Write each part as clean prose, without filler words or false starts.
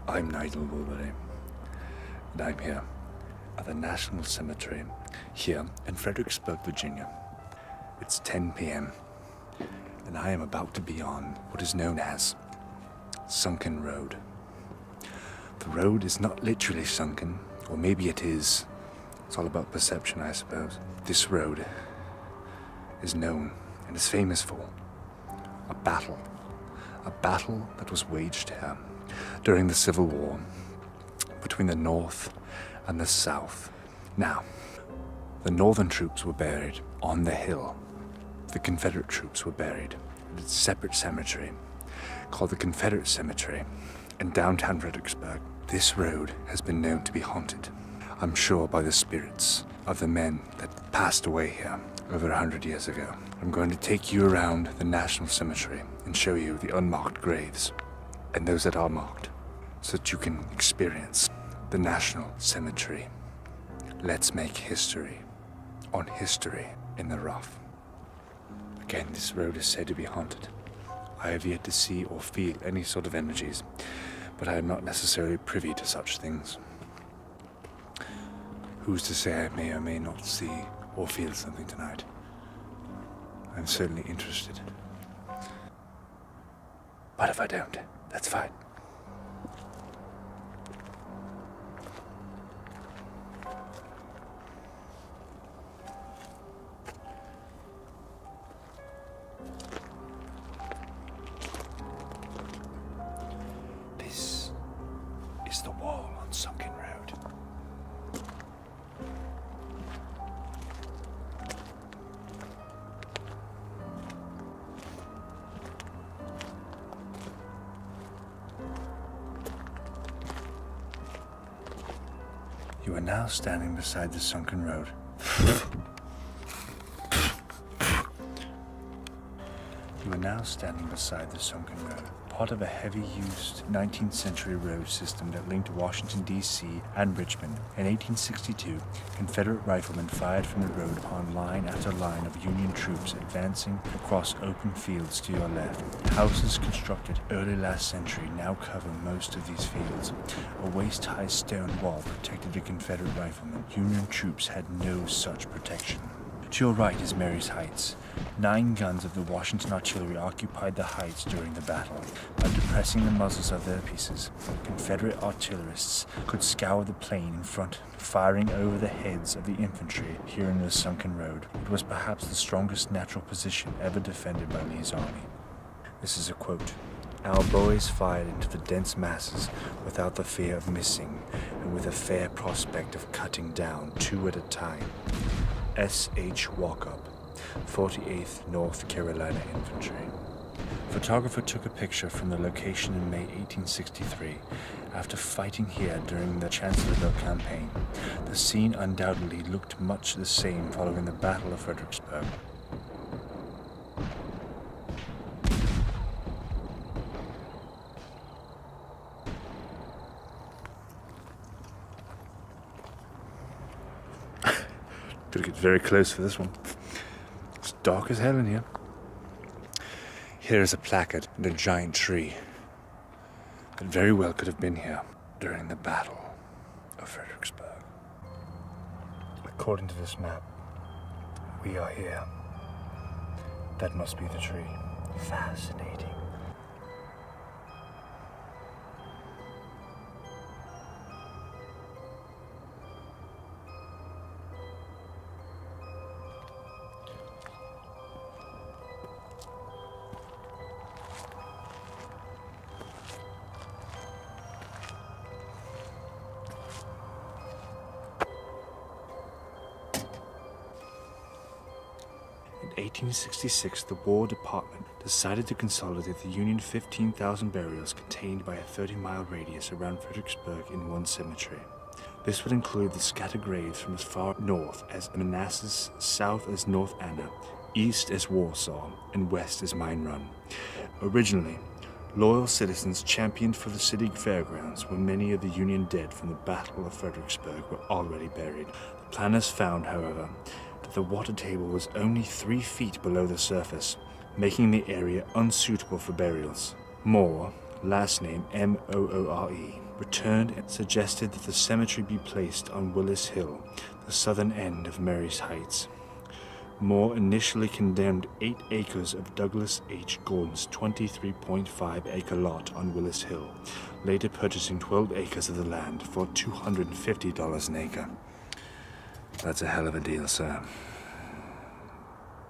I'm Nigel Wolverine, and I'm here at the National Cemetery here in Fredericksburg, Virginia. It's 10 p.m. and I am about to be on what is known as Sunken Road. The road is not literally sunken, or maybe it is. It's all about perception, I suppose. This road is known and is famous for a battle that was waged here during the Civil War between the North and the South. Now, the Northern troops were buried on the hill. The Confederate troops were buried at a separate cemetery called the Confederate Cemetery in downtown Fredericksburg. This road has been known to be haunted, I'm sure, by the spirits of the men that passed away here over 100 years ago. I'm going to take you around the National Cemetery and show you the unmarked graves and those that are marked, so that you can experience the National Cemetery. Let's make history on History in the Rough. Again, this road is said to be haunted. I have yet to see or feel any sort of energies, but I am not necessarily privy to such things. Who's to say I may or may not see or feel something tonight? I'm certainly interested. But if I don't, that's fine. This is the wall on Sunken Road. You are now standing beside the sunken road. You are now standing beside the sunken road, part of a heavy-used 19th century road system that linked Washington, D.C. and Richmond. In 1862, Confederate riflemen fired from the road upon line after line of Union troops advancing across open fields to your left. Houses constructed early last century now cover most of these fields. A waist-high stone wall protected the Confederate riflemen. Union troops had no such protection. To your right is Marye's Heights. 9 guns of the Washington artillery occupied the heights during the battle. By depressing the muzzles of their pieces, Confederate artillerists could scour the plain in front, firing over the heads of the infantry here in the sunken road. It was perhaps the strongest natural position ever defended by Lee's army. This is a quote. Our boys fired into the dense masses without the fear of missing and with a fair prospect of cutting down 2 at a time. S.H. Walkup, 48th North Carolina Infantry. Photographer took a picture from the location in May 1863 after fighting here during the Chancellorsville campaign. The scene undoubtedly looked much the same following the Battle of Fredericksburg. Gotta get very close for this one. It's dark as hell in here. Here is a placard and a giant tree that very well could have been here during the Battle of Fredericksburg. According to this map, we are here. That must be the tree. Fascinating. In 1866, the War Department decided to consolidate the Union 15,000 burials contained by a 30-mile radius around Fredericksburg in one cemetery. This would include the scattered graves from as far north as Manassas, south as North Anna, east as Warsaw, and west as Mine Run. Originally, loyal citizens championed for the city fairgrounds where many of the Union dead from the Battle of Fredericksburg were already buried. The planners found, however, that the water table was only 3 feet below the surface, making the area unsuitable for burials. More, last name Moore, returned and suggested that the cemetery be placed on Willis Hill, the southern end of Mary's Heights. Moore initially condemned 8 acres of Douglas H. Gordon's 23.5-acre lot on Willis Hill, later purchasing 12 acres of the land for $250 an acre. That's a hell of a deal, sir.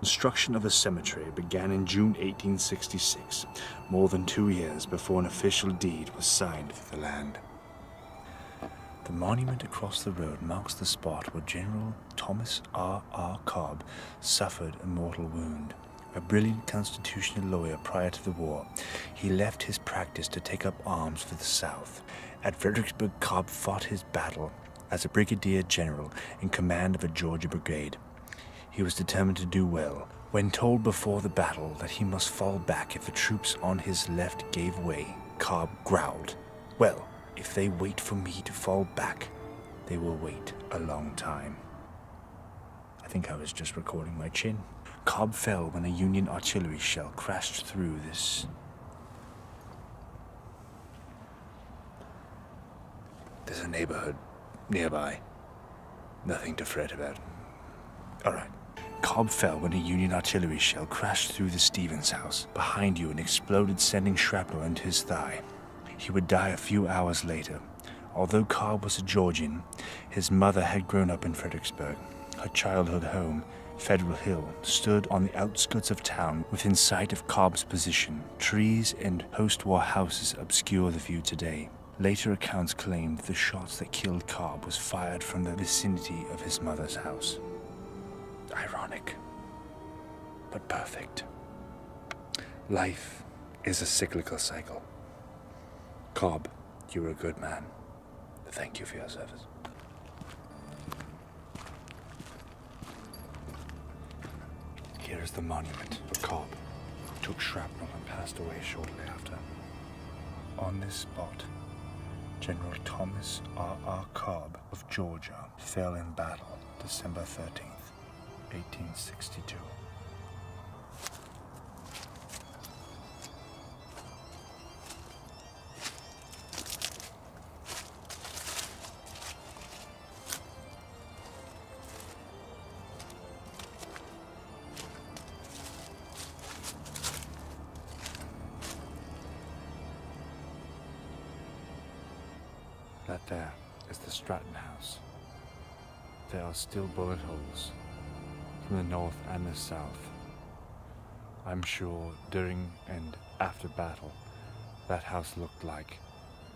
Construction of the cemetery began in June 1866, more than 2 years before an official deed was signed for the land. The monument across the road marks the spot where General Thomas R. Cobb suffered a mortal wound. A brilliant constitutional lawyer prior to the war, he left his practice to take up arms for the South. At Fredericksburg, Cobb fought his battle as a brigadier general in command of a Georgia brigade. He was determined to do well. When told before the battle that he must fall back if the troops on his left gave way, Cobb growled, "Well, if they wait for me to fall back, they will wait a long time." I think I was just recording my chin. Cobb fell when a Union artillery shell crashed through this. There's a neighborhood nearby. Nothing to fret about. All right. Cobb fell when a Union artillery shell crashed through the Stevens house behind you and exploded, sending shrapnel into his thigh. He would die a few hours later. Although Cobb was a Georgian, his mother had grown up in Fredericksburg. Her childhood home, Federal Hill, stood on the outskirts of town within sight of Cobb's position. Trees and post-war houses obscure the view today. Later accounts claimed the shots that killed Cobb was fired from the vicinity of his mother's house. Ironic, but perfect. Life is a cyclical cycle. Cobb, you were a good man. Thank you for your service. Here is the monument for Cobb, who took shrapnel and passed away shortly after. On this spot, General Thomas R. Cobb of Georgia fell in battle December 13th, 1862. That there is the Stratton House. There are still bullet holes from the north and the south. I'm sure during and after battle, that house looked like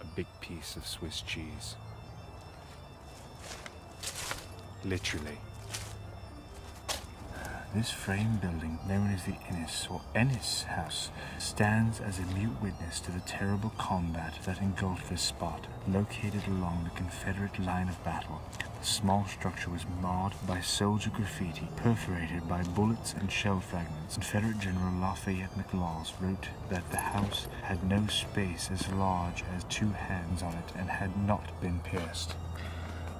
a big piece of Swiss cheese. Literally. This frame building, known as the Innis or Ennis House, stands as a mute witness to the terrible combat that engulfed this spot. Located along the Confederate line of battle, the small structure was marred by soldier graffiti, perforated by bullets and shell fragments. Confederate General Lafayette McLaws wrote that the house had no space as large as 2 hands on it and had not been pierced.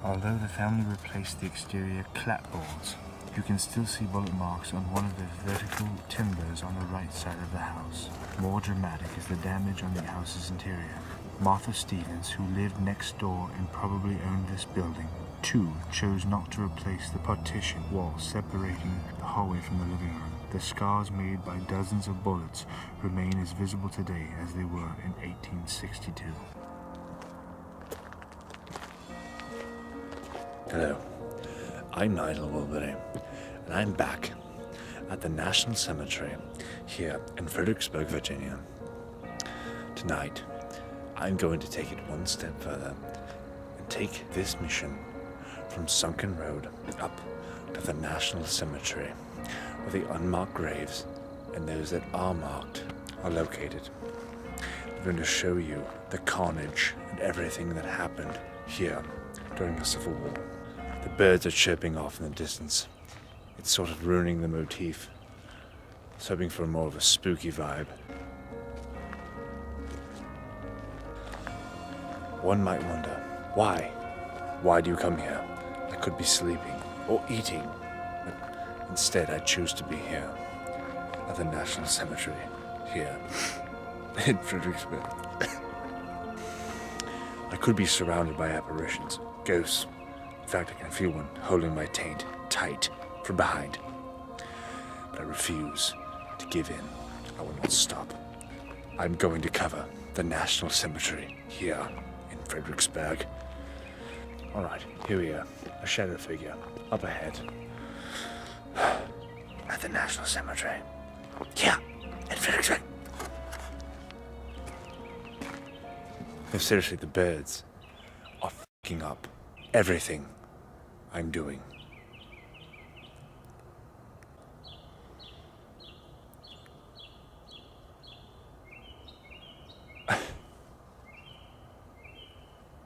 Although the family replaced the exterior clapboards, you can still see bullet marks on one of the vertical timbers on the right side of the house. More dramatic is the damage on the house's interior. Martha Stevens, who lived next door and probably owned this building, too chose not to replace the partition wall separating the hallway from the living room. The scars made by dozens of bullets remain as visible today as they were in 1862. Hello. I'm Nigel Wilbury, and I'm back at the National Cemetery here in Fredericksburg, Virginia. Tonight, I'm going to take it one step further and take this mission from Sunken Road up to the National Cemetery, where the unmarked graves and those that are marked are located. I'm going to show you the carnage and everything that happened here during the Civil War. The birds are chirping off in the distance. It's sort of ruining the motif. I was hoping for more of a spooky vibe. One might wonder, why? Why do you come here? I could be sleeping or eating, but instead I choose to be here at the National Cemetery, here in Fredericksburg. I could be surrounded by apparitions, ghosts. In fact, I can feel one holding my taint tight from behind. But I refuse to give in. I will not stop. I'm going to cover the National Cemetery here in Fredericksburg. All right, here we are. A shadow figure up ahead at the National Cemetery. Yeah, in Fredericksburg. No, seriously, the birds are f***ing up everything I'm doing.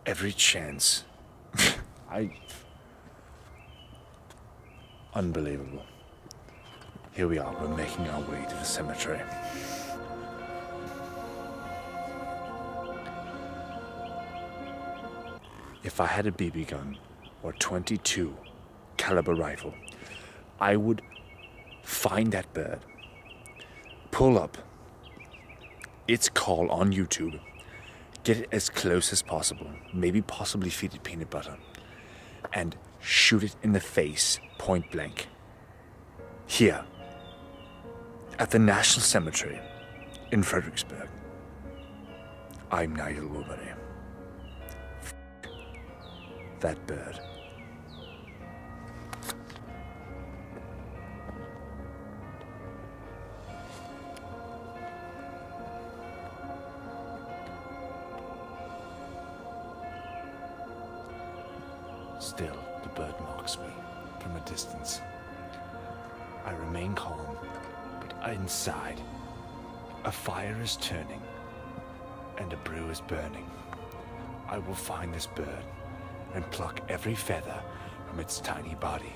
Every chance. Unbelievable. Here we are, we're making our way to the cemetery. If I had a BB gun or 22 caliber rifle, I would find that bird, pull up its call on YouTube, get it as close as possible, maybe possibly feed it peanut butter, and shoot it in the face, point blank. Here, at the National Cemetery in Fredericksburg. I'm Nigel Woolbury. That bird. Still, the bird mocks me from a distance. I remain calm, but inside, a fire is turning and a brew is burning. I will find this bird and pluck every feather from its tiny body.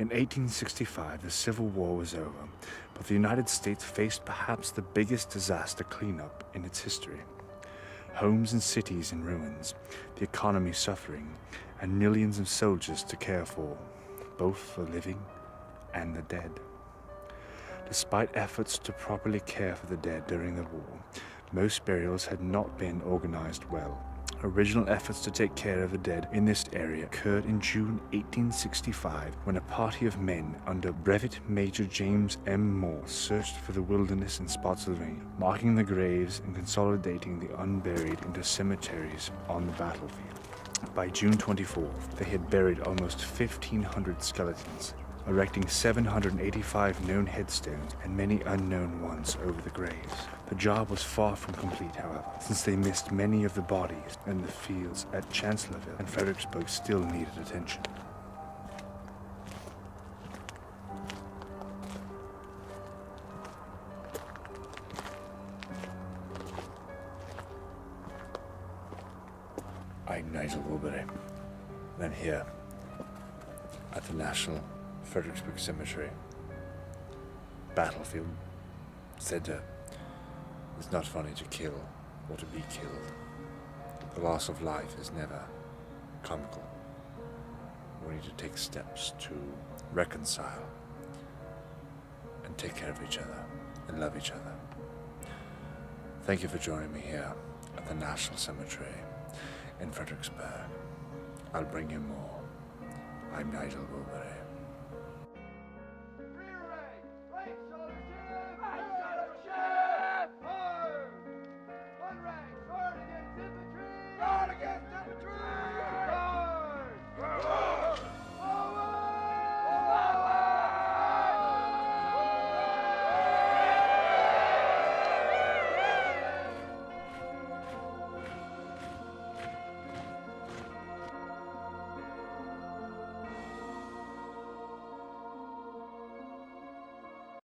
In 1865, the Civil War was over, but the United States faced perhaps the biggest disaster cleanup in its history. Homes and cities in ruins, the economy suffering, and millions of soldiers to care for, both the living and the dead. Despite efforts to properly care for the dead during the war, most burials had not been organized well. Original efforts to take care of the dead in this area occurred in June 1865 when a party of men under Brevet Major James M. Moore searched for the wilderness in Spotsylvania, marking the graves and consolidating the unburied into cemeteries on the battlefield. By June 24th, they had buried almost 1,500 skeletons, erecting 785 known headstones and many unknown ones over the graves. The job was far from complete, however, since they missed many of the bodies in the fields at Chancellorsville, and Fredericksburg still needed attention. I'm Nigel Woolbury, and I'm here at the National Fredericksburg Cemetery battlefield center. It's not funny to kill or to be killed. The loss of life is never comical. We need to take steps to reconcile and take care of each other and love each other. Thank you for joining me here at the National Cemetery in Fredericksburg. I'll bring you more. I'm Nigel Wolverine.